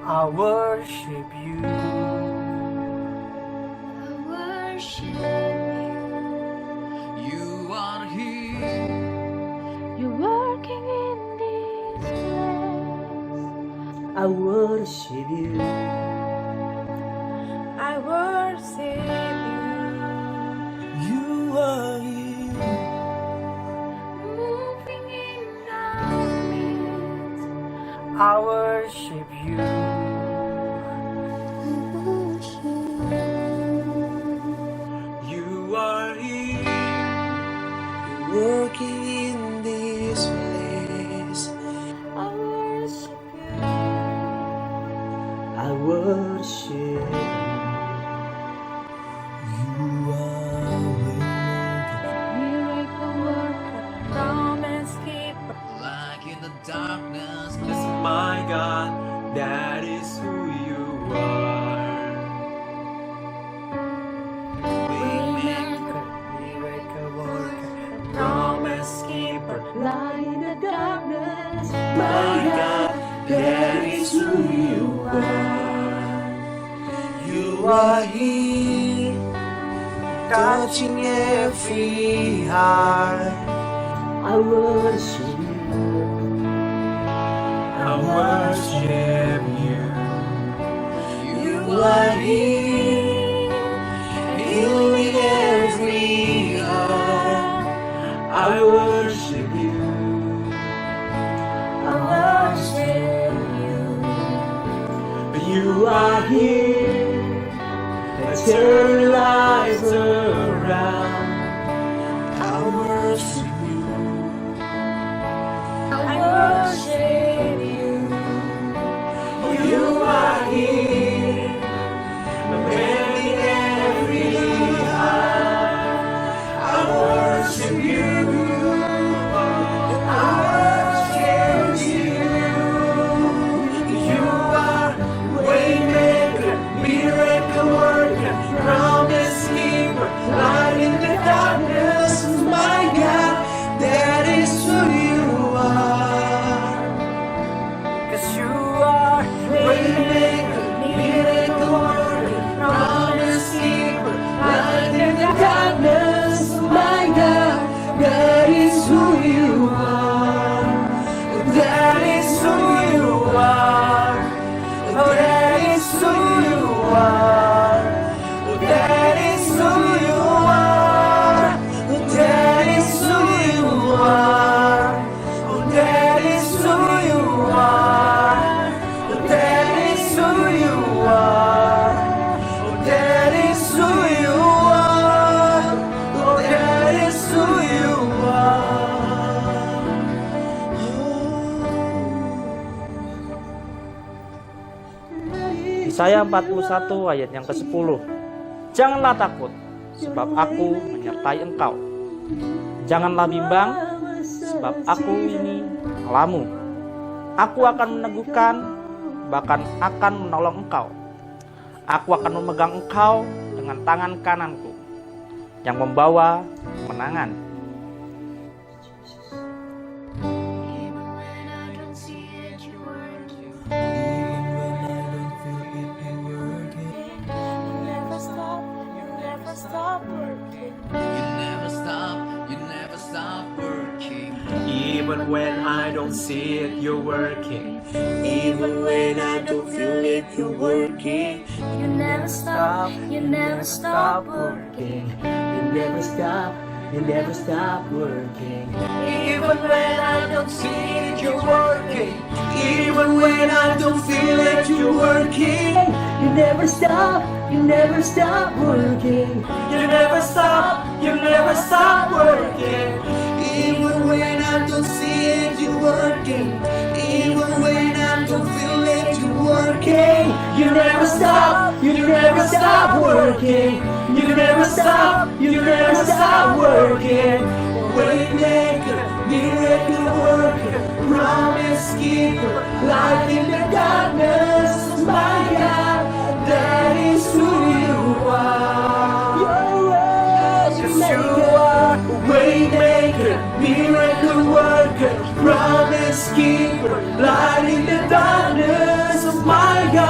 I worship you. I worship you. You are here. You're working in this place. I worship you. I worship you. You are here. Moving in our midst. I worship you. I worship You are here. You're working in this place. I worship you. I worship you. You are Miracle worker, promise keeper. Like in the darkness. my God, that is who you are. Waymaker, miracle worker, promise keeper, light in the darkness. My God, that is who you are. You are here, touching every heart. I worship you. I worship you. You are here, healing every heart. I worship you. I worship you. You are here, turn lives around. I worship you. I worship you. You are here, mending every heart. I worship you. I worship you. You are waymaker, miracle worker, promise keeper, light in the darkness. My God, that is who you are. 'Cause you are waymaker, miracle worker, promise keeper, light in the darkness. My God, that is who you are. That is who you are. Oh, that is who you are. Oh, that is who you are. Oh, that is who you are. Oh, that is who you are. Oh, that is who you are. Oh, that is who you are. Oh, that is who you are. Yesaya 41 ayat yang ke-10. Janganlah takut, sebab aku menyertai engkau. Janganlah bimbang, sebab aku ini Allahmu. Aku akan meneguhkan, bahkan akan menolong engkau. Aku akan memegang engkau dengan tangan kananku, yang membawa kemenangan. Even when I don't see it, you're working. You never stop working. You never stop working. Even when I don't see it, you're working. Even when I don't feel it, you're working. You never stop working. You never stop working. Even when I don't see it, you're working. Even when I don't feel it, you're working. You never stop working. You never stop working. Even when I don't see it, you're working. Even when I don't feel it, you're working. You never stop working. You never stop working. Waymaker, miracle worker, promise keeper, light in the darkness. My God, that is who you are. Yes, you are. Waymaker, miracle worker, promise keeper, light in the darkness. My God.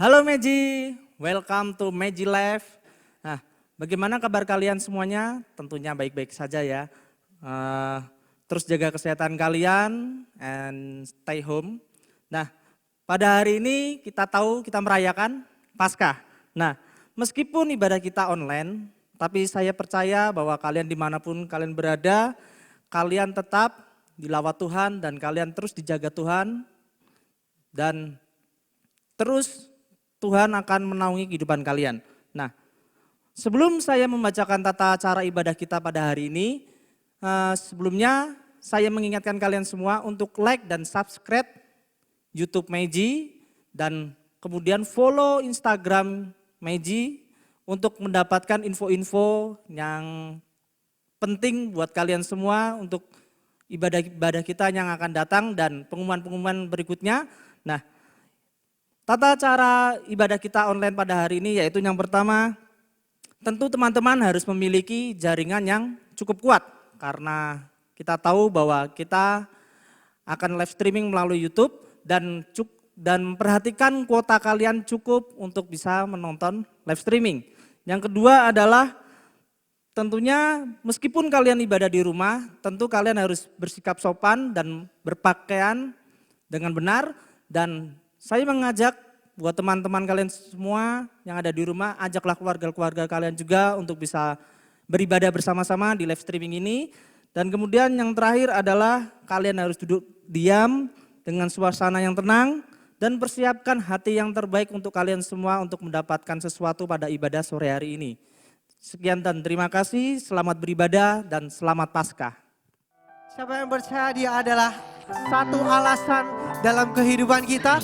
Halo Meji, welcome to Meji Live. Nah, bagaimana kabar kalian semuanya? Tentunya baik-baik saja ya. Terus jaga kesehatan kalian and stay home. Nah, pada hari ini kita tahu kita merayakan Paskah. Nah, meskipun ibadah kita online, tapi saya percaya bahwa kalian dimanapun kalian berada, kalian tetap dilawat Tuhan dan kalian terus dijaga Tuhan. Dan terus Tuhan akan menaungi kehidupan kalian. Nah, sebelum saya membacakan tata cara ibadah kita pada hari ini, sebelumnya saya mengingatkan kalian semua untuk like dan subscribe YouTube Meji dan kemudian follow Instagram Meji untuk mendapatkan info-info yang penting buat kalian semua untuk ibadah-ibadah kita yang akan datang dan pengumuman-pengumuman berikutnya. Nah, tata cara ibadah kita online pada hari ini yaitu yang pertama, tentu teman-teman harus memiliki jaringan yang cukup kuat karena kita tahu bahwa kita akan live streaming melalui YouTube dan perhatikan kuota kalian cukup untuk bisa menonton live streaming. Yang kedua adalah tentunya meskipun kalian ibadah di rumah, tentu kalian harus bersikap sopan dan berpakaian dengan benar dan saya mengajak buat teman-teman kalian semua yang ada di rumah, ajaklah keluarga-keluarga kalian juga untuk bisa beribadah bersama-sama di live streaming ini. Dan kemudian yang terakhir adalah kalian harus duduk diam dengan suasana yang tenang dan persiapkan hati yang terbaik untuk kalian semua untuk mendapatkan sesuatu pada ibadah sore hari ini. Sekian dan terima kasih, selamat beribadah dan selamat Paskah. Siapa yang percaya dia adalah satu alasan dalam kehidupan kita?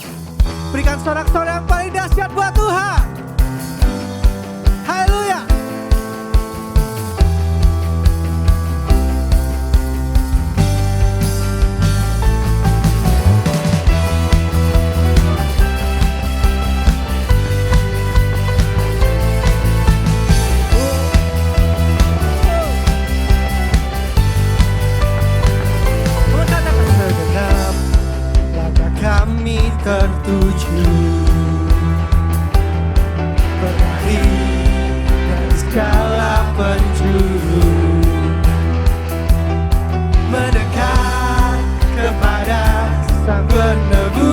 Berikan sorak-sorai yang paling dahsyat buat Tuhan. Haleluya. Segenap langkah kami tertuju berlari dari segala penjuru, mendekat kepada Sang Penebus,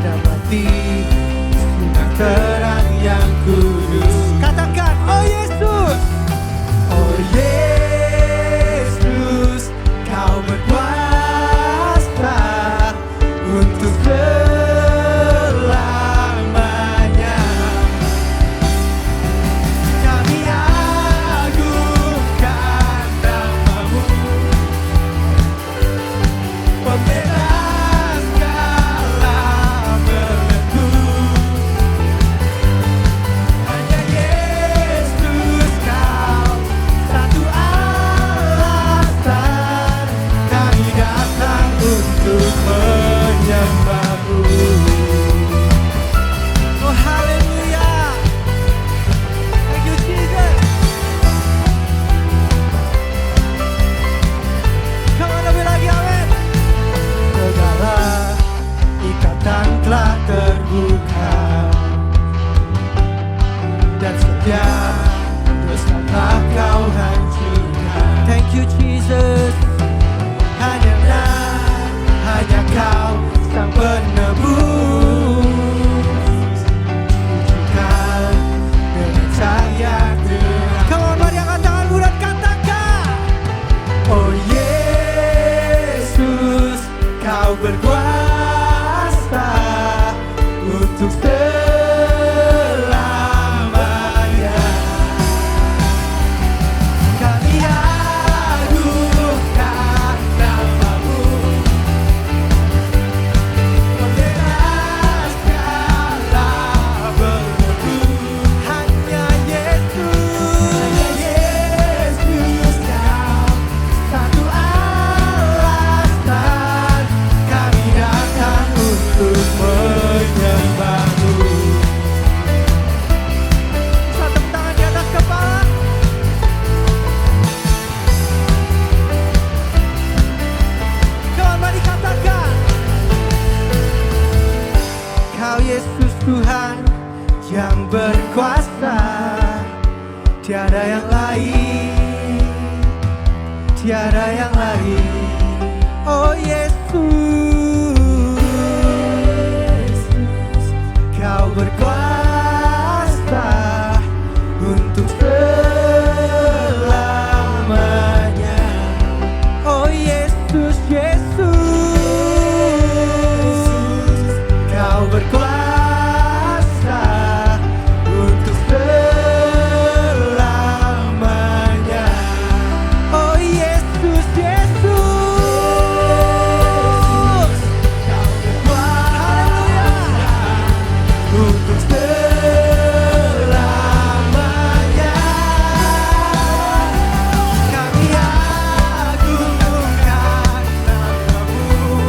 dapati sinar terang yang kudus. Katakan, oh Yesus, oh Yesus, Kau berkuasa untuk selamanya. Kami agungkan nama-Mu, pembebas segala belenggu. Hanya Yesus Kau satu alasan kami datang untuk menyembah-Mu. Oh haleluya. Thank you Jesus. Come on, lebih lagi amin. Segala ikatan telah terbuka dan setiap dosa telah Kau hancurkan. Thank you Jesus. Hanya Kau Sang Penebus, tunjukkan dengan cahaya terang. Come on, mari angkat tanganmu dan katakan, oh Yesus, Kau berkuasa untuk selamanya. Kami agungkan nama-Mu, pembebas Tiada yang lain, tiada yang lain. Oh Yesus, Kau berkuasa untuk selamanya. Oh Yesus, Yesus, Kau berkuasa untuk selamanya. Oh Yesus, Yesus, Kau berkuasa untuk selamanya. Kami agungkan namamu,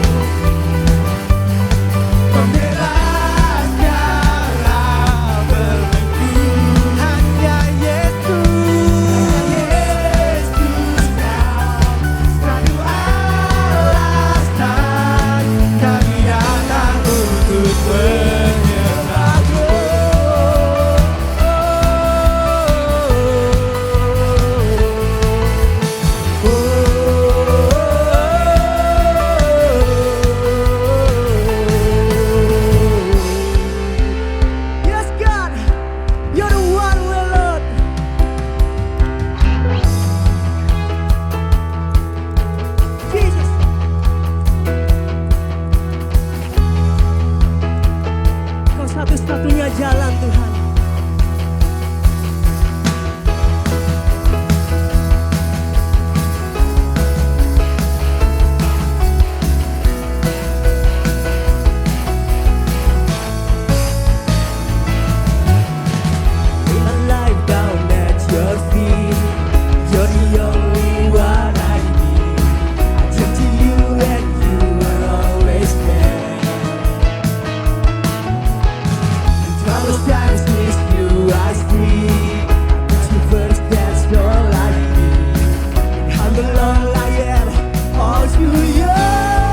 pembebas segala belenggu. Hanya Yesus, Yesus, Kau selalu alasan kami datang untuk menyembahmu. Yes, God, You're the one we love. Jesus, Kau satu-satunya jalan, Tuhan. My life down at Your feet, You're the only one I need. I turn to You and You are always there. And countless times miss You I see. Put You first, that's all I need. And humble all I am, all to You.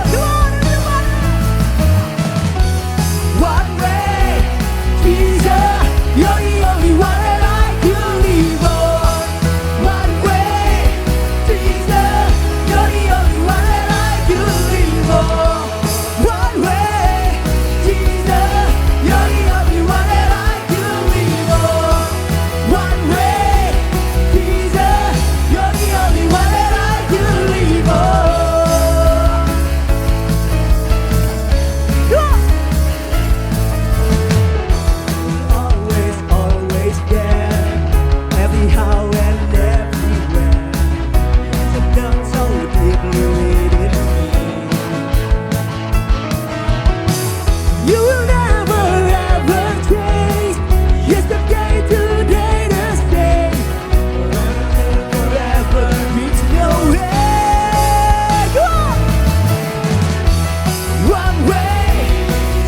Come on, everybody! One way, Jesus, You're the only one that I believe on. One way, Jesus, You're the only one that I believe on. One way, Jesus, You're the only one that I believe on. One way, Jesus, You're the only one that I believe on. Always, always there, everyhow and everywhere. You've done so deeply within me. You will never ever change. Yesterday, today, the same. Forever, reach your way. Come on! One way,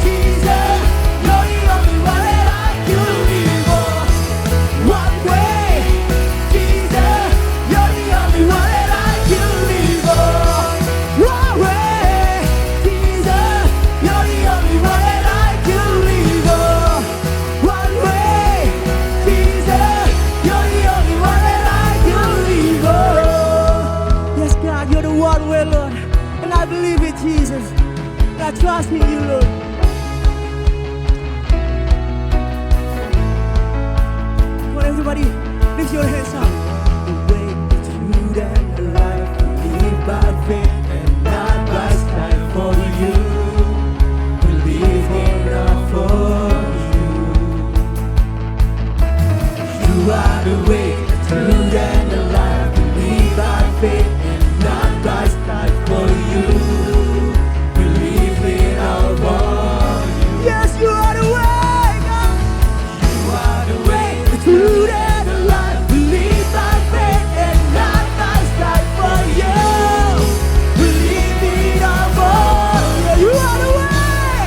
Jesus, You're the only one that I believe on. One way, Jesus, You're the only one that I believe on. One way, Jesus, You're the only one that I believe on. One way, Jesus, You're the only one that I believe on. Yes, God, You're the one way, Lord, and I believe it, Jesus. I trust in You, Lord. Come on, everybody, lift your hands up. The way, the truth, and the life, we live by faith and not by sight. For You, we live here now for You. You are the way, the truth, and the life, we live by faith and not by sight. For You, we live here now for You. Yes, You are the way, God. You are the way, the truth, and the life. We live by faith and not by sight. For You, we live here now for You. You are the way.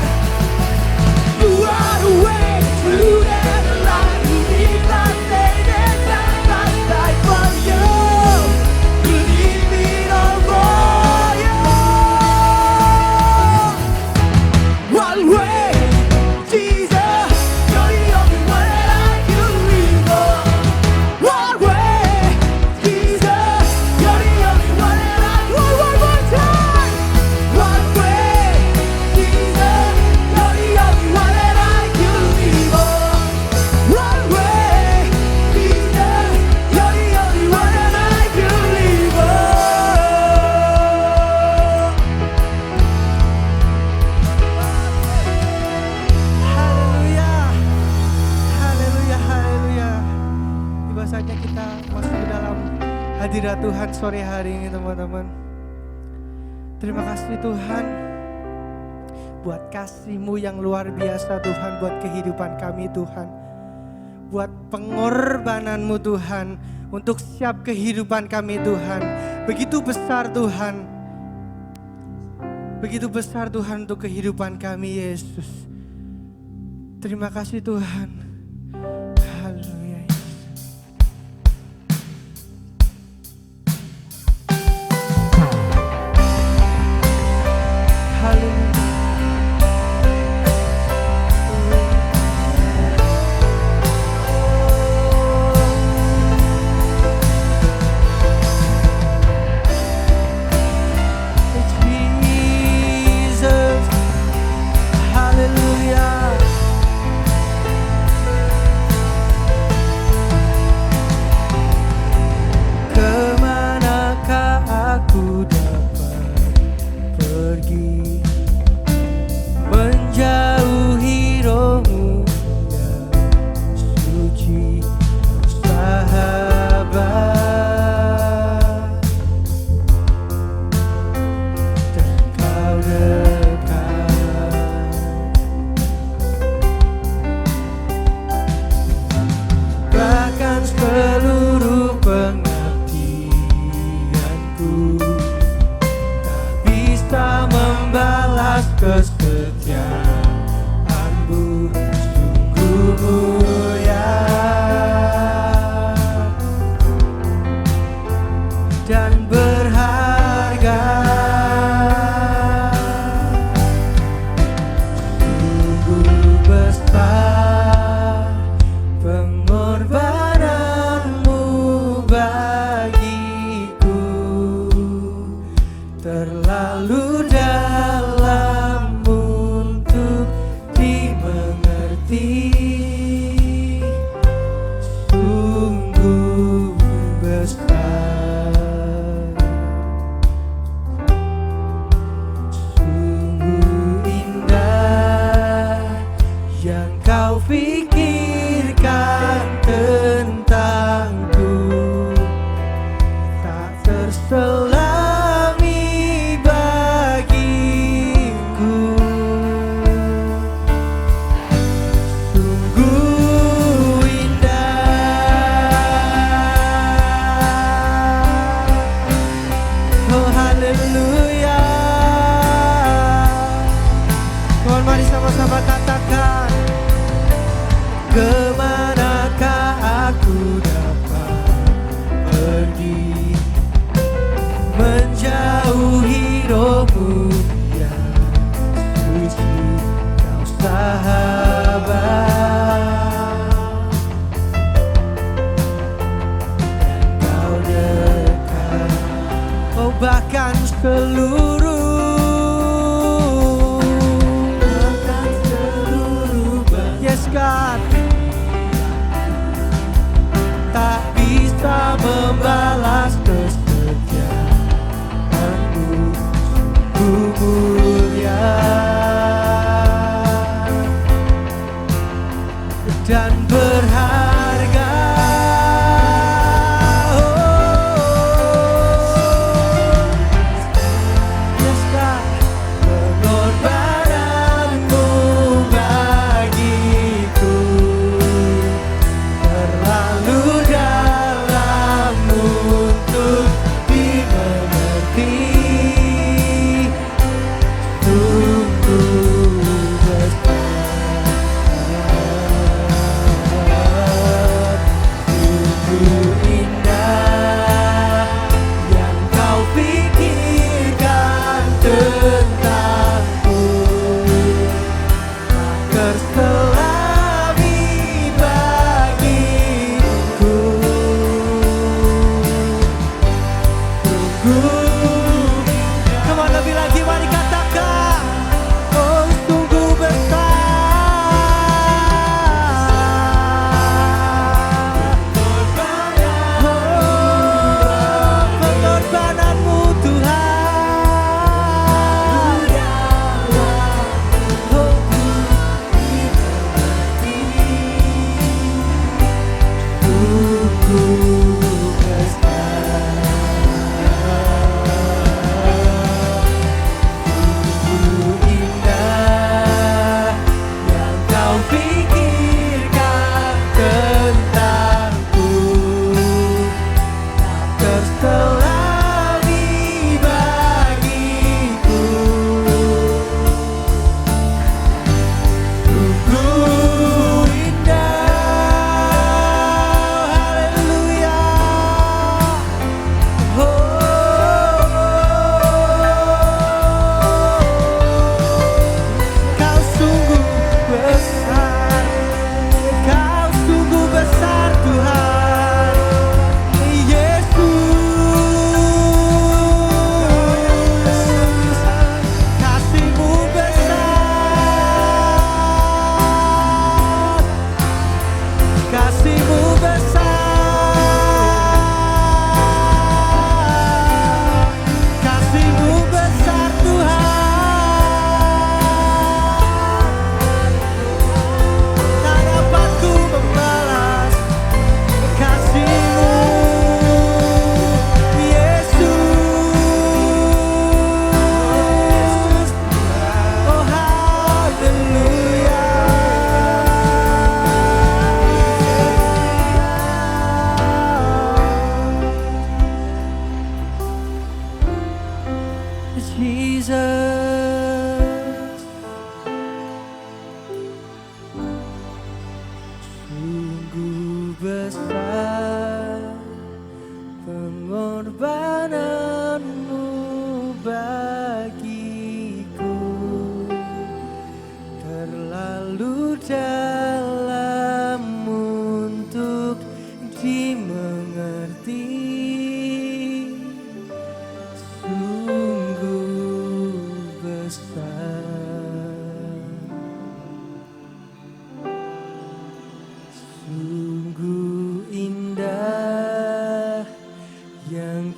You are the way, the truth, and the life. We live by faith and not by sight. kita masuk ke dalam hadirat Tuhan sore hari ini teman-teman. Terima kasih Tuhan buat kasih-Mu yang luar biasa Tuhan, buat kehidupan kami Tuhan, buat pengorbanan-Mu Tuhan untuk setiap kehidupan kami Tuhan. Begitu besar Tuhan, begitu besar Tuhan untuk kehidupan kami Yesus. Terima kasih Tuhan. Haleluya. Haleluya. Jesus. Haleluya. Kemanakah aku dapat pergi, menjauhi rohmu yang suci, sahabat, Engkau dekat. Bahkan seluruh pengabdianku tak bisa membalas kesetiaan-Mu, sungguh mulia dan berharga. Sungguh besar pengorbanan-Mu bagiku, terlalu dalam untuk dimengerti. Sungguh besar, sungguh indah yang Kau pikirkan tentangku, tak terselami bagiku. Sungguh indah. Oh haleluya. Tuhan, mari sama-sama katakan, kemanakah aku dapat pergi, menjauhi rohmu yang suci, Kau sahabat, Kau dekat. Oh bahkan seluruh yes God, tak bisa membalas kesetiaan-Mu, sungguh mulia dan berharga. Yes God, pengorbanan-Mu bagiku, terlalu dalam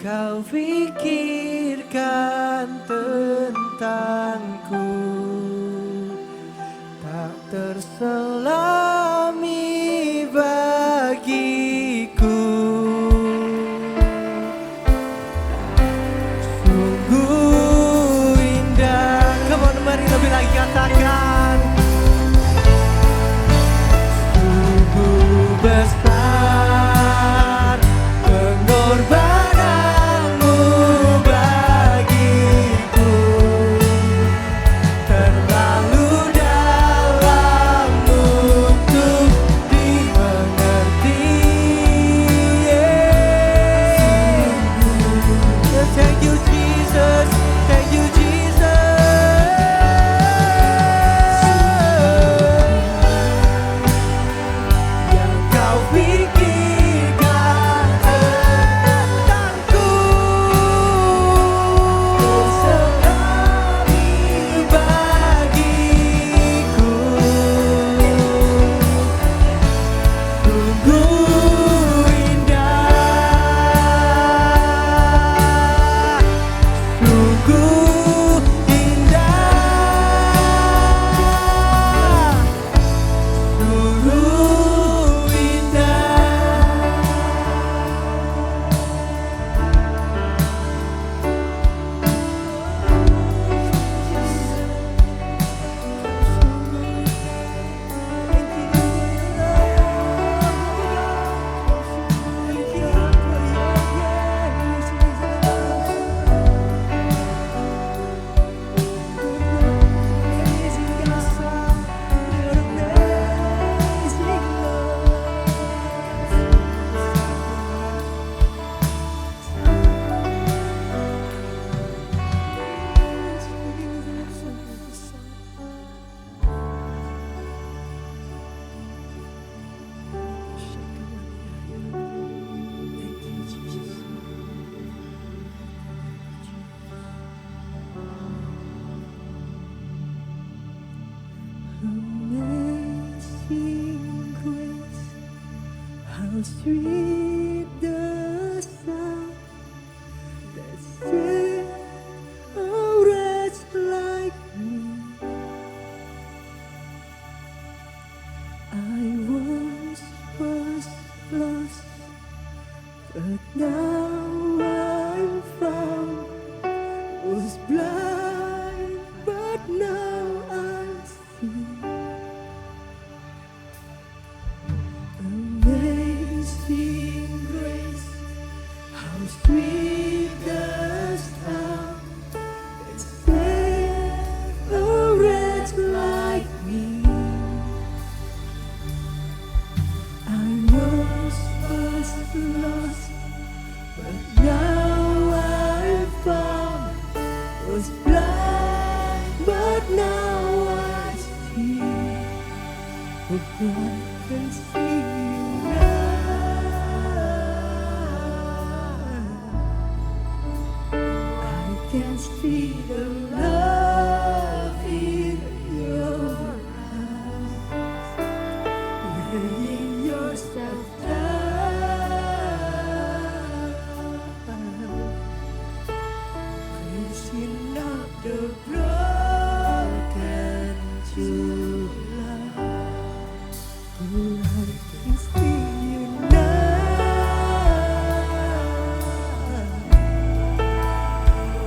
kau pikirkan tentangku, tak terselami bagiku. Sungguh indah. Come on, mari lebih lagi katakan. Sungguh besar pengorbananmu bagiku, terlalu dalam untuk dimengerti. Thank you Jesus, thank you Jesus. Yang kau pikirkan tentangku, terselami bagiku. Sungguh indah, sungguh indah, sungguh Amazing grace, how sweet the sound that saved a wretch like me. I once was lost, but now I'm found. Was blind, but now I see. Amazing grace, how sweet the sound that saved a wretch like me. I once was lost, but now I'm found. Was blind, but now I see. Oh, I can see you now. I can see the love in your eyes, laying yourself down, raising up the broken to life. Oh, I can see you now.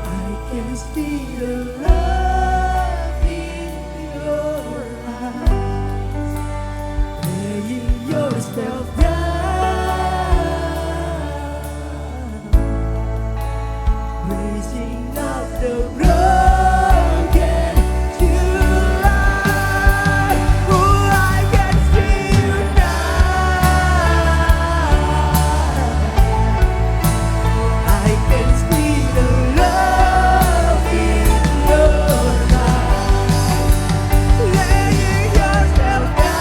I can see the love in your eyes, laying yourself down, raising up the broken to life. Oh, I can see you now. I can see the love in your eyes, laying yourself down,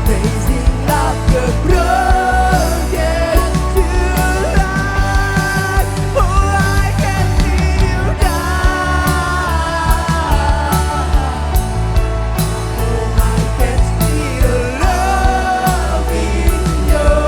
raising up the broken to life. Oh, I can see you now. Oh, I can see the love in your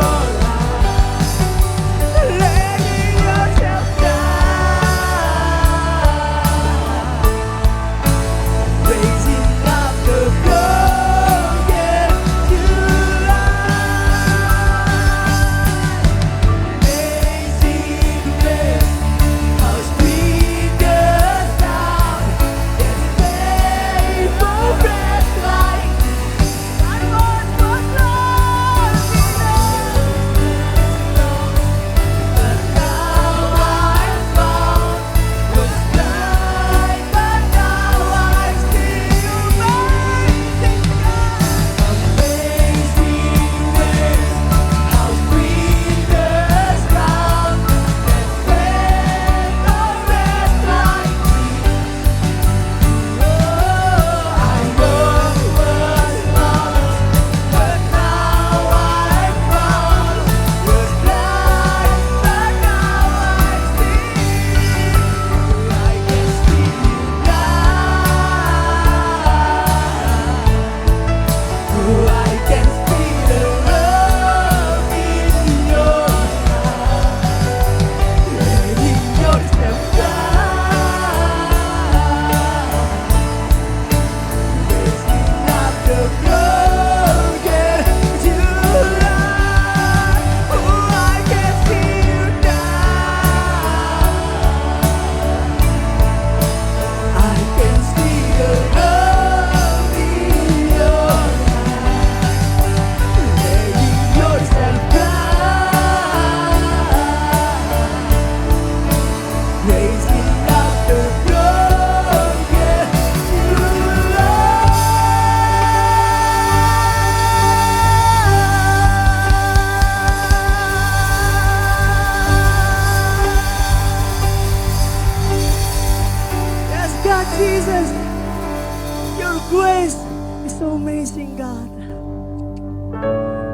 God.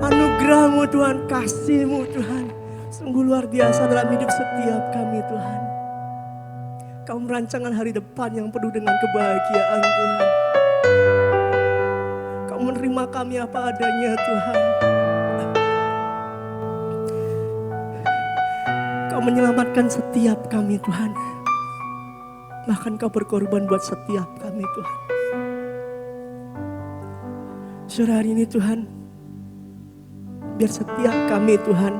Anugerah-Mu Tuhan, kasih-Mu Tuhan, sungguh luar biasa dalam hidup setiap kami Tuhan. Kau merancangkan hari depan yang penuh dengan kebahagiaan Tuhan. Kau menerima kami apa adanya Tuhan. Kau menyelamatkan setiap kami Tuhan. Bahkan Kau berkorban buat setiap kami Tuhan. Sore hari ini Tuhan, biar setiap kami Tuhan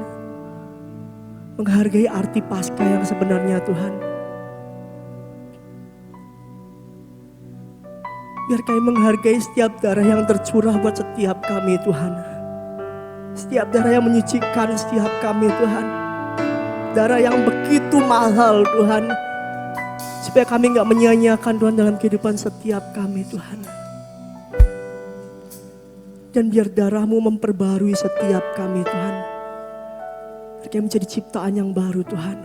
menghargai arti Paskah yang sebenarnya Tuhan. Biar kami menghargai setiap darah yang tercurah buat setiap kami Tuhan. Setiap darah yang menyucikan setiap kami Tuhan. Darah yang begitu mahal Tuhan. Supaya kami gak menyia-nyiakan Tuhan dalam kehidupan setiap kami Tuhan. Dan biar darah-Mu memperbarui setiap kami Tuhan. Biar kami menjadi ciptaan yang baru Tuhan.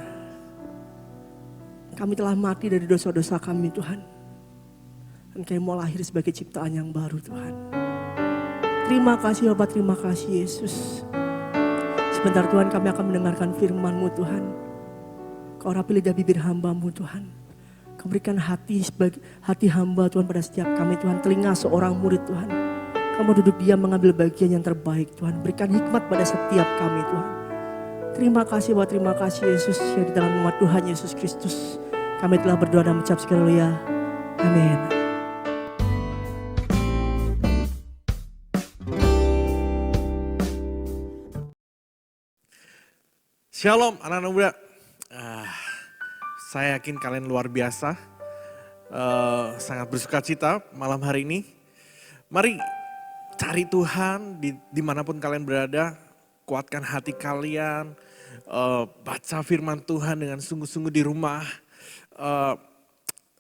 Kami telah mati dari dosa-dosa kami Tuhan. Dan kami mau lahir sebagai ciptaan yang baru Tuhan. Terima kasih Bapak, terima kasih Yesus. Sebentar Tuhan kami akan mendengarkan firman-Mu Tuhan. Kau rapi lidah bibir hamba-Mu Tuhan. Kau berikan hati hamba Tuhan pada setiap kami Tuhan. Telinga seorang murid Tuhan. Kamu duduk diam mengambil bagian yang terbaik Tuhan. Berikan hikmat pada setiap kami Tuhan. Terima kasih Bapak, terima kasih Yesus. Ya di dalam nama Tuhan Yesus Kristus. Kami telah berdoa dan mengucap sekali haleluya. Amin. Shalom anak-anak muda. Saya yakin kalian luar biasa. Sangat bersuka cita malam hari ini. Mari cari Tuhan dimanapun kalian berada. Kuatkan hati kalian. Baca firman Tuhan dengan sungguh-sungguh di rumah.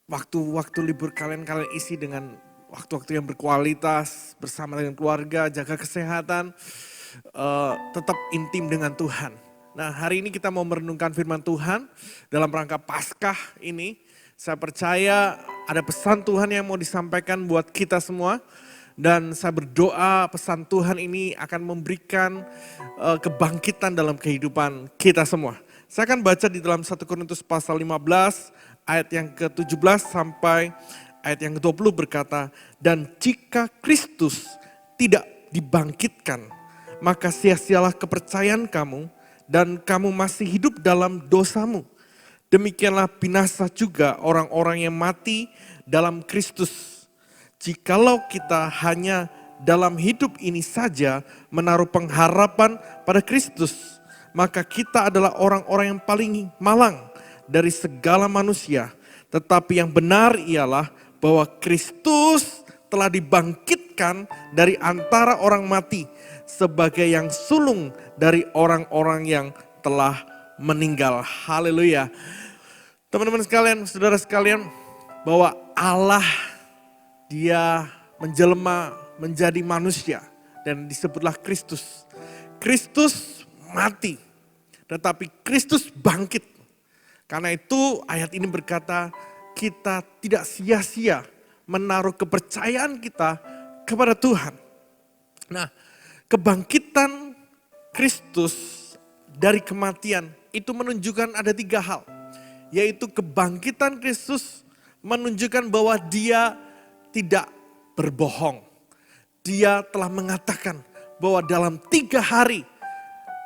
Waktu-waktu libur kalian isi dengan waktu-waktu yang berkualitas. Bersama dengan keluarga, jaga kesehatan. Tetap intim dengan Tuhan. Nah hari ini kita mau merenungkan firman Tuhan dalam rangka Paskah ini. Saya percaya ada pesan Tuhan yang mau disampaikan buat kita semua. Dan saya berdoa pesan Tuhan ini akan memberikan kebangkitan dalam kehidupan kita semua. Saya akan baca di dalam 1 Korintus pasal 15 ayat yang ke-17 sampai ayat yang ke-20 berkata, dan jika Kristus tidak dibangkitkan, maka sia-sialah kepercayaan kamu dan kamu masih hidup dalam dosamu. Demikianlah binasa juga orang-orang yang mati dalam Kristus. Jikalau kita hanya dalam hidup ini saja menaruh pengharapan pada Kristus, maka kita adalah orang-orang yang paling malang dari segala manusia. Tetapi yang benar ialah bahwa Kristus telah dibangkitkan dari antara orang mati sebagai yang sulung dari orang-orang yang telah meninggal. Haleluya. Teman-teman sekalian, saudara sekalian, bahwa Allah dia menjelma menjadi manusia dan disebutlah Kristus. Kristus mati, tetapi Kristus bangkit. Karena itu ayat ini berkata kita tidak sia-sia menaruh kepercayaan kita kepada Tuhan. Nah, kebangkitan Kristus dari kematian itu menunjukkan ada 3 hal. Yaitu kebangkitan Kristus menunjukkan bahwa dia tidak berbohong. Dia telah mengatakan bahwa dalam 3 hari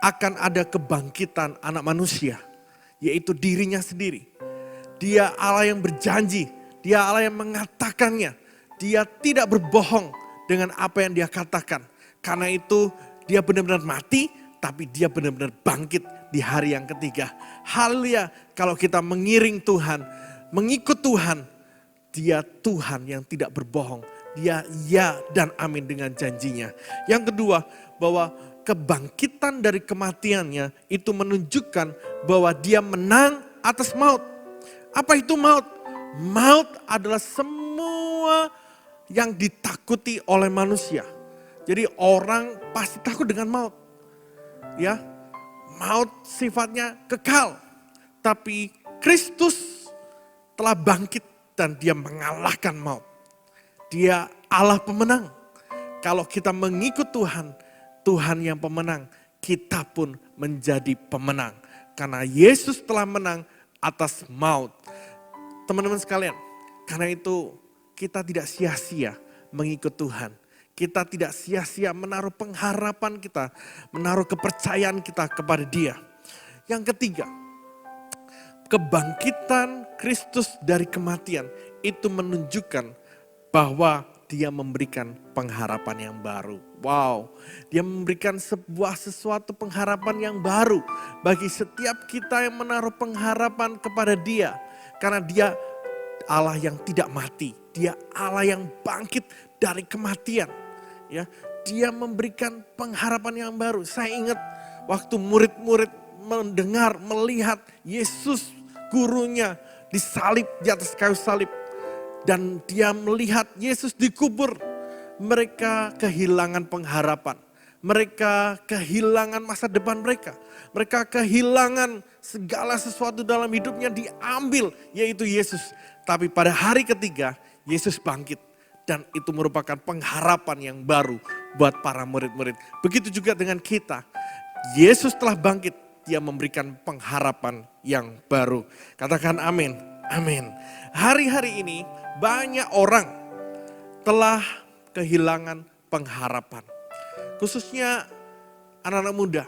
akan ada kebangkitan anak manusia. Yaitu dirinya sendiri. Dia Allah yang berjanji, dia Allah yang mengatakannya. Dia tidak berbohong dengan apa yang dia katakan. Karena itu dia benar-benar mati, tapi dia benar-benar bangkit di hari yang ketiga. Haleluya, kalau kita mengiring Tuhan, mengikut Tuhan, dia Tuhan yang tidak berbohong. Dia ya dan amin dengan janjinya. Yang kedua, bahwa kebangkitan dari kematiannya itu menunjukkan bahwa dia menang atas maut. Apa itu maut? Maut adalah semua yang ditakuti oleh manusia. Jadi orang pasti takut dengan maut. Ya, maut sifatnya kekal. Tapi Kristus telah bangkit dan dia mengalahkan maut. Dia Allah pemenang. Kalau kita mengikut Tuhan, Tuhan yang pemenang, kita pun menjadi pemenang. Karena Yesus telah menang atas maut. Teman-teman sekalian, karena itu kita tidak sia-sia mengikut Tuhan. Kita tidak sia-sia menaruh pengharapan kita, menaruh kepercayaan kita kepada Dia. Yang ketiga, kebangkitan Kristus dari kematian itu menunjukkan bahwa Dia memberikan pengharapan yang baru. Wow, Dia memberikan sesuatu pengharapan yang baru bagi setiap kita yang menaruh pengharapan kepada Dia. Karena Dia Allah yang tidak mati, Dia Allah yang bangkit dari kematian. Ya, Dia memberikan pengharapan yang baru. Saya ingat waktu murid-murid mendengar, melihat Yesus gurunya disalib di atas kayu salib. Dan dia melihat Yesus dikubur. Mereka kehilangan pengharapan. Mereka kehilangan masa depan mereka. Mereka kehilangan segala sesuatu dalam hidupnya diambil, yaitu Yesus. Tapi pada hari ketiga, Yesus bangkit. Dan itu merupakan pengharapan yang baru buat para murid-murid. Begitu juga dengan kita. Yesus telah bangkit, Dia memberikan pengharapan yang baru. Katakan amin, amin. Hari-hari ini banyak orang telah kehilangan pengharapan. Khususnya anak-anak muda.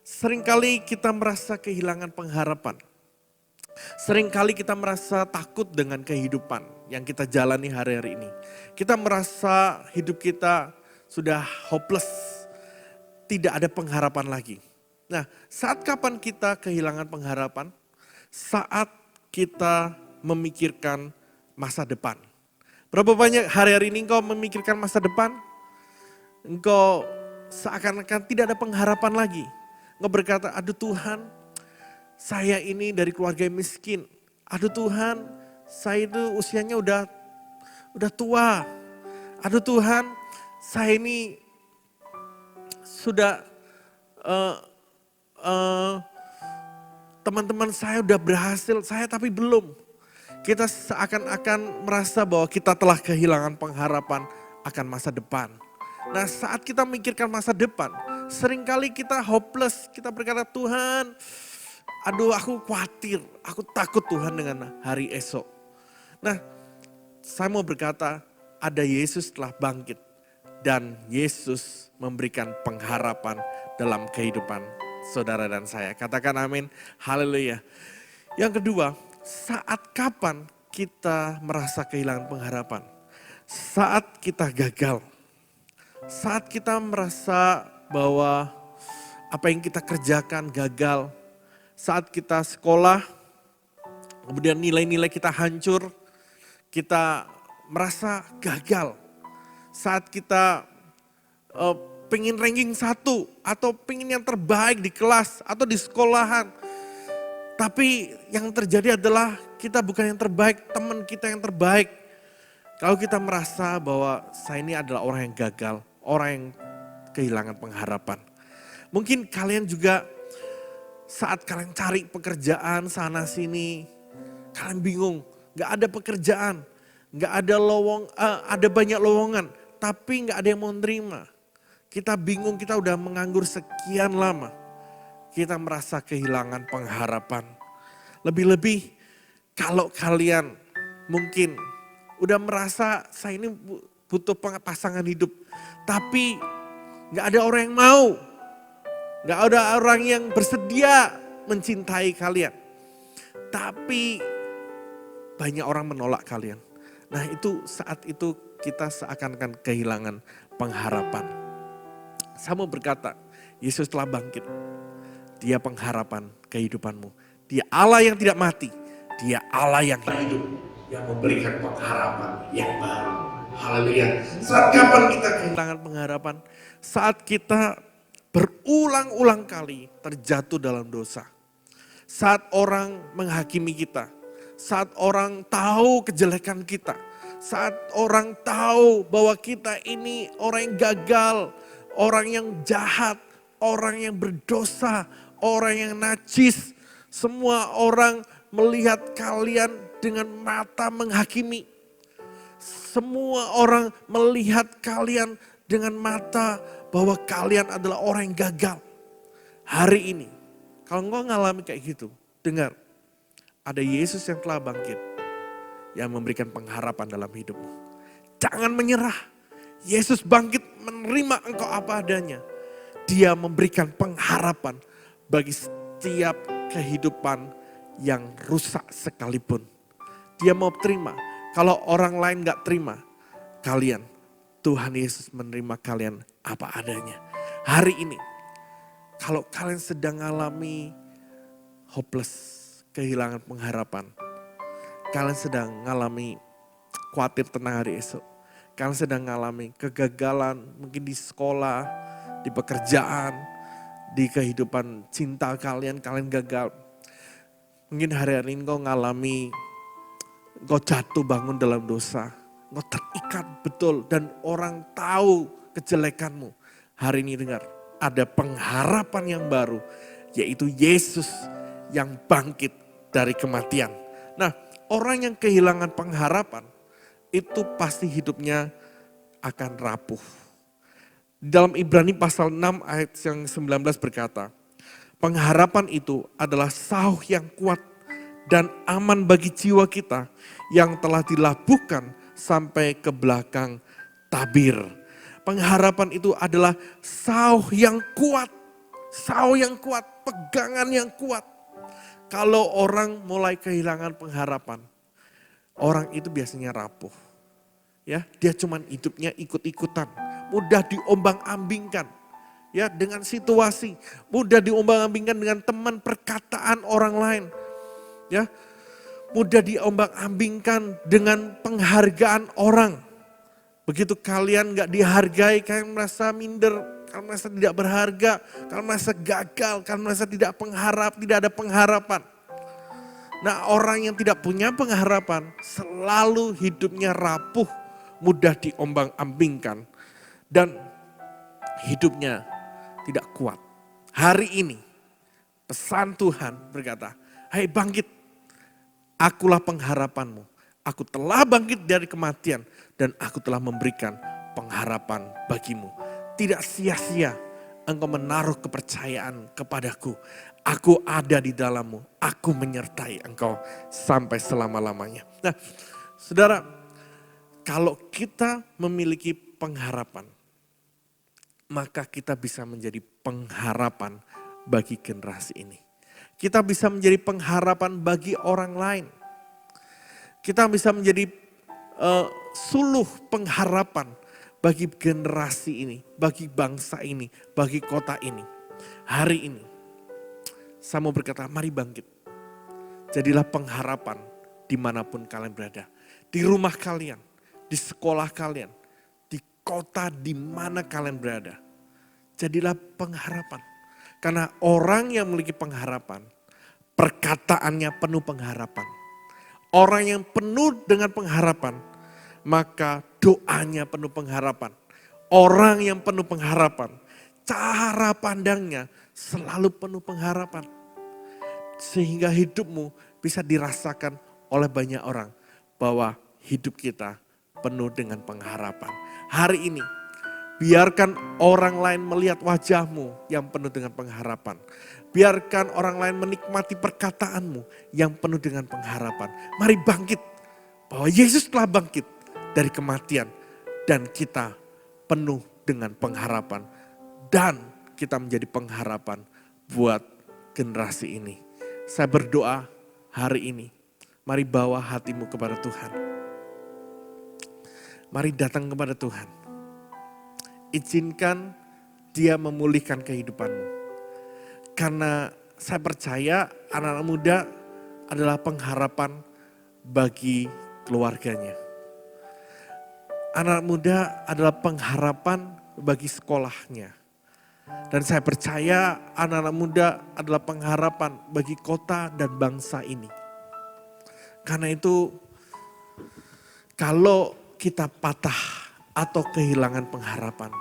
Seringkali kita merasa kehilangan pengharapan. Seringkali kita merasa takut dengan kehidupan yang kita jalani hari-hari ini. Kita merasa hidup kita sudah hopeless. Tidak ada pengharapan lagi. Nah, saat kapan kita kehilangan pengharapan? Saat kita memikirkan masa depan. Berapa banyak hari-hari ini engkau memikirkan masa depan? Engkau seakan-akan tidak ada pengharapan lagi. Engkau berkata, aduh Tuhan, saya ini dari keluarga yang miskin. Aduh Tuhan, saya itu usianya udah tua. Aduh Tuhan, saya ini sudah teman-teman saya udah berhasil, saya tapi belum. Kita seakan-akan merasa bahwa kita telah kehilangan pengharapan akan masa depan. Nah, saat kita memikirkan masa depan, seringkali kita hopeless. Kita berkata, Tuhan, aduh aku khawatir, aku takut Tuhan dengan hari esok. Nah, saya mau berkata, ada Yesus telah bangkit. Dan Yesus memberikan pengharapan dalam kehidupan saudara dan saya. Katakan amin, haleluya. Yang kedua, saat kapan kita merasa kehilangan pengharapan? Saat kita gagal. Saat kita merasa bahwa apa yang kita kerjakan gagal. Saat kita sekolah, kemudian nilai-nilai kita hancur. Kita merasa gagal. Saat kita pengen ranking 1 atau pengen yang terbaik di kelas atau di sekolahan. Tapi yang terjadi adalah kita bukan yang terbaik, teman kita yang terbaik. Kalau kita merasa bahwa saya ini adalah orang yang gagal, orang yang kehilangan pengharapan. Mungkin kalian juga saat kalian cari pekerjaan sana sini, kalian bingung, gak ada pekerjaan, gak ada ada banyak lowongan, tapi gak ada yang mau nerima. Kita bingung, kita udah menganggur sekian lama. Kita merasa kehilangan pengharapan. Lebih-lebih kalau kalian mungkin udah merasa saya ini butuh pasangan hidup. Tapi gak ada orang yang mau. Gak ada orang yang bersedia mencintai kalian. Tapi banyak orang menolak kalian. Nah itu saat itu kita seakan-akan kehilangan pengharapan. Saya mau berkata, Yesus telah bangkit. Dia pengharapan kehidupanmu. Dia Allah yang tidak mati. Dia Allah yang hidup. Yang memberikan pengharapan yang baru. Haleluya. Saat kapan kita kehilangan pengharapan? Saat kita berulang-ulang kali terjatuh dalam dosa. Saat orang menghakimi kita. Saat orang tahu kejelekan kita. Saat orang tahu bahwa kita ini orang yang gagal. Orang yang jahat. Orang yang berdosa. Orang yang najis, semua orang melihat kalian dengan mata menghakimi. Semua orang melihat kalian dengan mata bahwa kalian adalah orang yang gagal. Hari ini, kalau engkau ngalami kayak gitu, dengar, ada Yesus yang telah bangkit, yang memberikan pengharapan dalam hidupmu. Jangan menyerah. Yesus bangkit menerima engkau apa adanya. Dia memberikan pengharapan bagi setiap kehidupan yang rusak sekalipun. Dia mau terima. Kalau orang lain gak terima, kalian, Tuhan Yesus menerima kalian apa adanya. Hari ini, kalau kalian sedang mengalami hopeless, kehilangan pengharapan. Kalian sedang mengalami khawatir tentang hari esok. Kalian sedang mengalami kegagalan mungkin di sekolah, di pekerjaan, di kehidupan cinta kalian gagal. Mungkin hari-hari ini kau mengalami, kau jatuh bangun dalam dosa. Kau terikat betul dan orang tahu kejelekanmu. Hari ini dengar, ada pengharapan yang baru, yaitu Yesus yang bangkit dari kematian. Nah, orang yang kehilangan pengharapan, itu pasti hidupnya akan rapuh. Dalam Ibrani pasal 6 ayat yang 19 berkata, pengharapan itu adalah sauh yang kuat dan aman bagi jiwa kita yang telah dilabuhkan sampai ke belakang tabir. Pengharapan itu adalah sauh yang kuat, pegangan yang kuat. Kalau orang mulai kehilangan pengharapan, orang itu biasanya rapuh. Ya, dia cuman hidupnya ikut-ikutan, mudah diombang-ambingkan. Ya, dengan situasi, mudah diombang-ambingkan dengan teman perkataan orang lain. Ya, mudah diombang-ambingkan dengan penghargaan orang. Begitu kalian gak dihargai, kalian merasa minder, kalian merasa tidak berharga, kalian merasa gagal, kalian merasa tidak ada pengharapan. Nah, orang yang tidak punya pengharapan selalu hidupnya rapuh, mudah diombang-ambingkan dan hidupnya tidak kuat. Hari ini pesan Tuhan berkata, "Hai bangkit, akulah pengharapanmu. Aku telah bangkit dari kematian dan aku telah memberikan pengharapan bagimu. Tidak sia-sia engkau menaruh kepercayaan kepadaku. Aku ada di dalammu, aku menyertai engkau sampai selama-lamanya." Nah, saudara, kalau kita memiliki pengharapan, maka kita bisa menjadi pengharapan bagi generasi ini. Kita bisa menjadi pengharapan bagi orang lain. Kita bisa menjadi suluh pengharapan bagi generasi ini, bagi bangsa ini, bagi kota ini. Hari ini, saya mau berkata, mari bangkit. Jadilah pengharapan dimanapun kalian berada. Di rumah kalian, di sekolah kalian, di kota di mana kalian berada. Jadilah pengharapan. Karena orang yang memiliki pengharapan, perkataannya penuh pengharapan. Orang yang penuh dengan pengharapan, maka doanya penuh pengharapan. Orang yang penuh pengharapan, cara pandangnya selalu penuh pengharapan. Sehingga hidupmu bisa dirasakan oleh banyak orang bahwa hidup kita penuh dengan pengharapan. Hari ini, biarkan orang lain melihat wajahmu yang penuh dengan pengharapan. Biarkan orang lain menikmati perkataanmu yang penuh dengan pengharapan. Mari bangkit, bahwa Yesus telah bangkit dari kematian dan kita penuh dengan pengharapan. Dan kita menjadi pengharapan buat generasi ini. Saya berdoa hari ini, mari bawa hatimu kepada Tuhan. Mari datang kepada Tuhan. Izinkan Dia memulihkan kehidupanmu. Karena saya percaya anak-anak muda adalah pengharapan bagi keluarganya. Anak muda adalah pengharapan bagi sekolahnya. Dan saya percaya anak-anak muda adalah pengharapan bagi kota dan bangsa ini. Karena itu, kalau kita patah atau kehilangan pengharapan,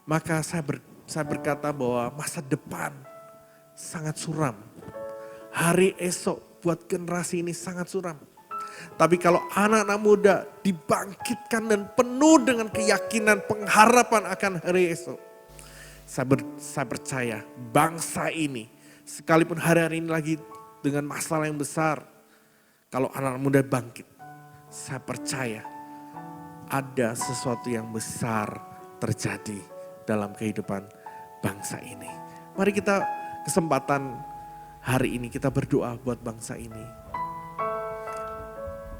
maka saya berkata bahwa masa depan sangat suram. Hari esok buat generasi ini sangat suram. Tapi kalau anak-anak muda dibangkitkan dan penuh dengan keyakinan, pengharapan akan hari esok. Saya percaya bangsa ini, sekalipun hari-hari ini lagi dengan masalah yang besar, kalau anak-anak muda bangkit, saya percaya ada sesuatu yang besar terjadi dalam kehidupan bangsa ini. Mari kita kesempatan hari ini kita berdoa buat bangsa ini.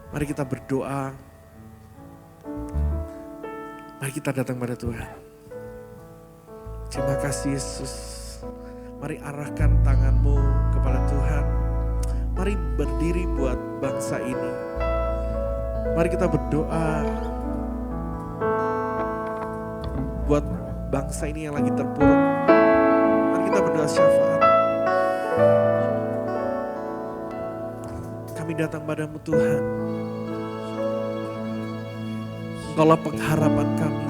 Mari kita berdoa. Mari kita datang pada Tuhan. Terima kasih Yesus. Mari arahkan tanganmu kepada Tuhan. Mari berdiri buat bangsa ini. Mari kita berdoa buat bangsa ini yang lagi terpuruk. Mari kita berdoa syafaat. Kami datang padamu Tuhan. Engkaulah pengharapan kami.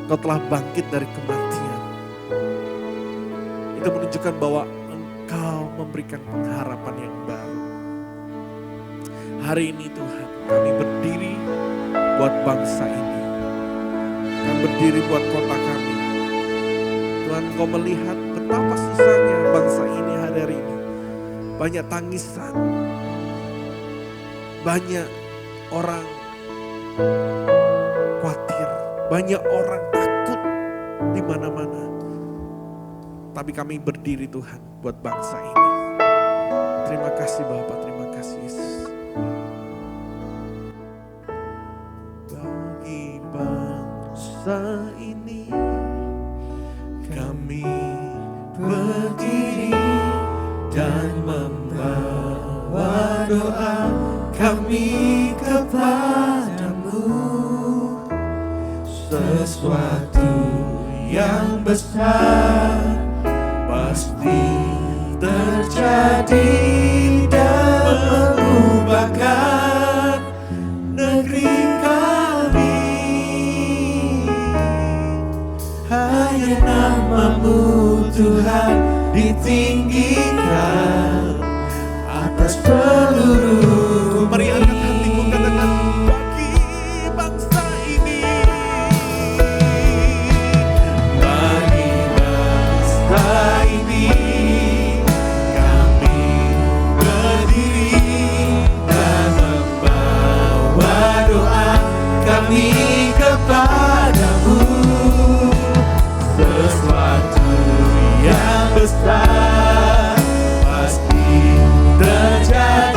Engkau telah bangkit dari kematian. Itu menunjukkan bahwa Engkau memberikan pengharapan yang baru. Hari ini Tuhan, kami berdiri buat bangsa ini. Kami berdiri buat kota kami. Tuhan, Engkau melihat betapa susahnya bangsa ini hari ini. Banyak tangisan. Banyak orang khawatir. Banyak orang takut di mana-mana. Tapi kami berdiri Tuhan buat bangsa ini. Terima kasih Bapak, terima kasih Yesus. Bagi bangsa ini kami berdiri dan membawa doa kami kepadamu. Sesuatu yang besar pasti terjadi dan mengubahkan negeri kami. Hanya namamu Tuhan ditinggikan atas seluruh. Mari angkat hatimu, katakan bagi bangsa ini. Bagi bangsa ini kami berdiri dan membawa doa kami kepadamu. Sesuatu yang besar pasti terjadi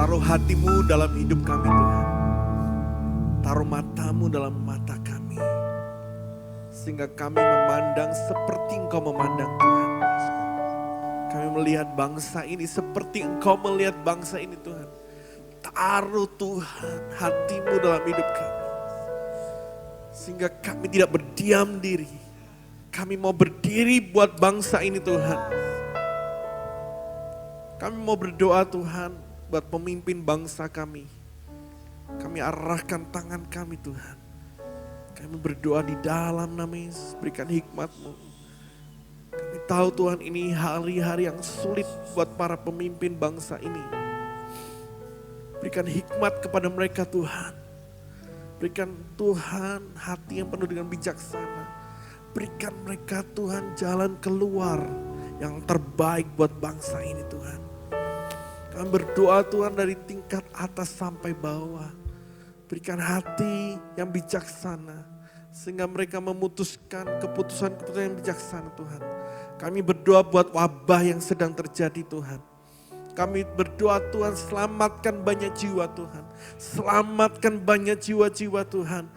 Taruh hatimu dalam hidup kami Tuhan. Taruh matamu dalam mata kami. Sehingga kami memandang seperti Engkau memandang Tuhan. Kami melihat bangsa ini seperti Engkau melihat bangsa ini Tuhan. Taruh Tuhan hatimu dalam hidup kami. Sehingga kami tidak berdiam diri. Kami mau berdiri buat bangsa ini Tuhan. Kami mau berdoa Tuhan buat pemimpin bangsa kami. Kami arahkan tangan kami Tuhan. Kami berdoa di dalam nama Yesus, berikan hikmat-Mu. Kami tahu Tuhan ini hari-hari yang sulit buat para pemimpin bangsa ini. Berikan hikmat kepada mereka Tuhan. Berikan Tuhan hati yang penuh dengan bijaksana. Berikan mereka Tuhan jalan keluar yang terbaik buat bangsa ini Tuhan. Kami berdoa Tuhan dari tingkat atas sampai bawah. Berikan hati yang bijaksana. Sehingga mereka memutuskan keputusan-keputusan yang bijaksana Tuhan. Kami berdoa buat wabah yang sedang terjadi Tuhan. Kami berdoa Tuhan selamatkan banyak jiwa Tuhan. Selamatkan banyak jiwa-jiwa Tuhan.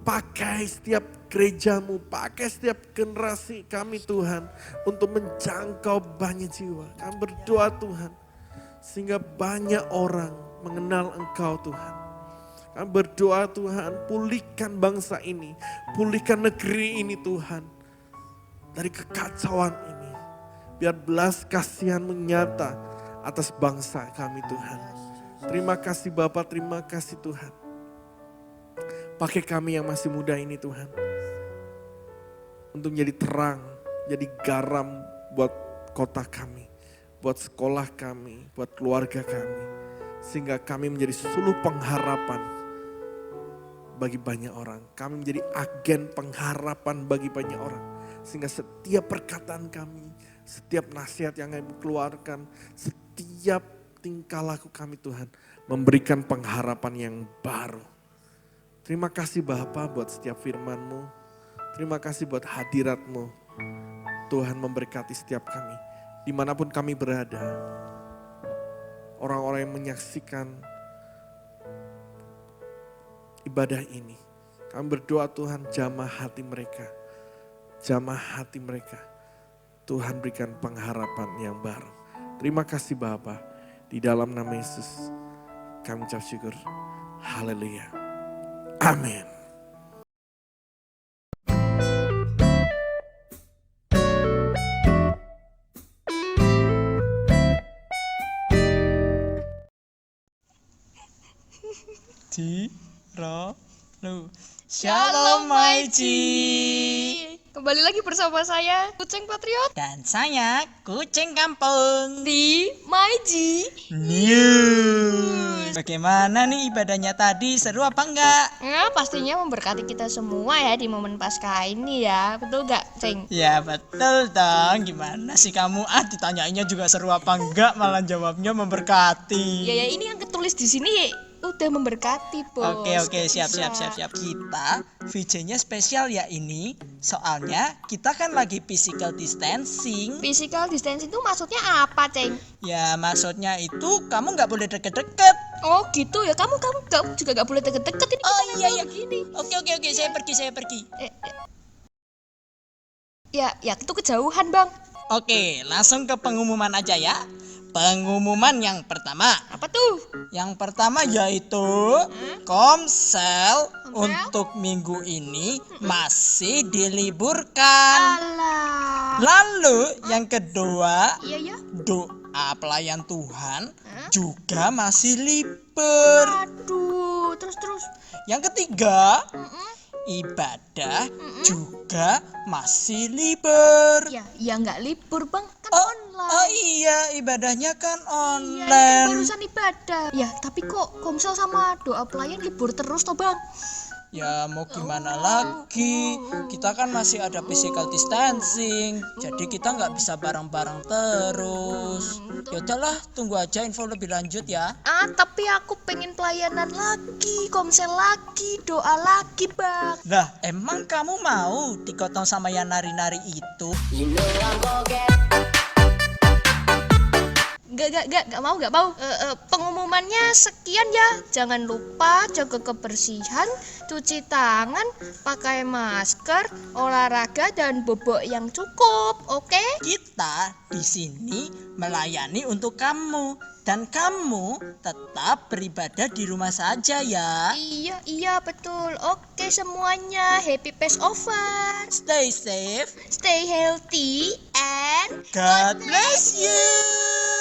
Pakai setiap gerejamu, pakai setiap generasi kami Tuhan. Untuk menjangkau banyak jiwa. Kami berdoa Tuhan. Sehingga banyak orang mengenal Engkau Tuhan. Kami berdoa Tuhan, pulihkan bangsa ini. Pulihkan negeri ini Tuhan. Dari kekacauan ini. Biar belas kasihan menyata atas bangsa kami Tuhan. Terima kasih Bapa, terima kasih Tuhan. Pakai kami yang masih muda ini Tuhan. Untuk menjadi terang, jadi garam buat kota kami. Buat sekolah kami, buat keluarga kami. Sehingga kami menjadi suluh pengharapan bagi banyak orang. Kami menjadi agen pengharapan bagi banyak orang. Sehingga setiap perkataan kami, setiap nasihat yang kami keluarkan, setiap tingkah laku kami Tuhan, memberikan pengharapan yang baru. Terima kasih Bapa buat setiap firman-Mu. Terima kasih buat hadirat-Mu. Tuhan memberkati setiap kami. Dimanapun kami berada, orang-orang yang menyaksikan ibadah ini, kami berdoa Tuhan jamah hati mereka, jamah hati mereka. Tuhan berikan pengharapan yang baru. Terima kasih Bapa, di dalam nama Yesus kami ucap syukur. Haleluya. Amin. Shalom Maiji. Kembali lagi bersama saya Kucing Patriot Dan saya Kucing Kampung di Maiji News. Bagaimana nih ibadahnya tadi? Seru apa enggak? Ya pastinya memberkati kita semua ya di momen Paskah ini ya. Betul gak Cing? Ya betul dong. Gimana sih kamu? Ditanyainnya juga seru apa enggak, malah jawabnya memberkati. Ya ini yang ketulis di sini udah memberkati bos. Oke, siap. Kita VJ-nya spesial ya ini. Soalnya kita kan lagi physical distancing. Physical distancing itu maksudnya apa Cing? Ya maksudnya itu kamu nggak boleh deket-deket. Oh gitu ya, kamu juga gak boleh deket-deket ini. Oh kita iya. Gini. Oke, saya pergi. Ya itu kejauhan bang. Oke, langsung ke pengumuman aja ya. Pengumuman yang pertama. Apa tuh? Yang pertama yaitu Komsel untuk minggu ini masih diliburkan. Alah. Lalu yang kedua, Iya. doa pelayan Tuhan juga masih libur. Aduh, terus. Yang ketiga, ibadah juga masih libur. Ya nggak libur bang, kan online. Oh iya, ibadahnya kan Iya, ini kan online. barusan ibadah. Ya, tapi kok Komsel sama doa pelayan libur terus toh bang? Ya mau gimana lagi, kita kan masih ada physical distancing, jadi kita nggak bisa bareng-bareng terus. Ya udahlah, tunggu aja info lebih lanjut ya. Tapi aku pengen pelayanan lagi, Komsel lagi, doa lagi bang. Lah, emang kamu mau digotong sama yang nari-nari itu? Nggak mau. Pengumumannya sekian ya. Jangan lupa jaga kebersihan, cuci tangan, pakai masker, olahraga dan bobok yang cukup. Oke? Kita di sini melayani untuk kamu dan kamu tetap beribadah di rumah saja ya. Iya betul. Oke semuanya, happy Passover. Stay safe. Stay healthy and God bless you.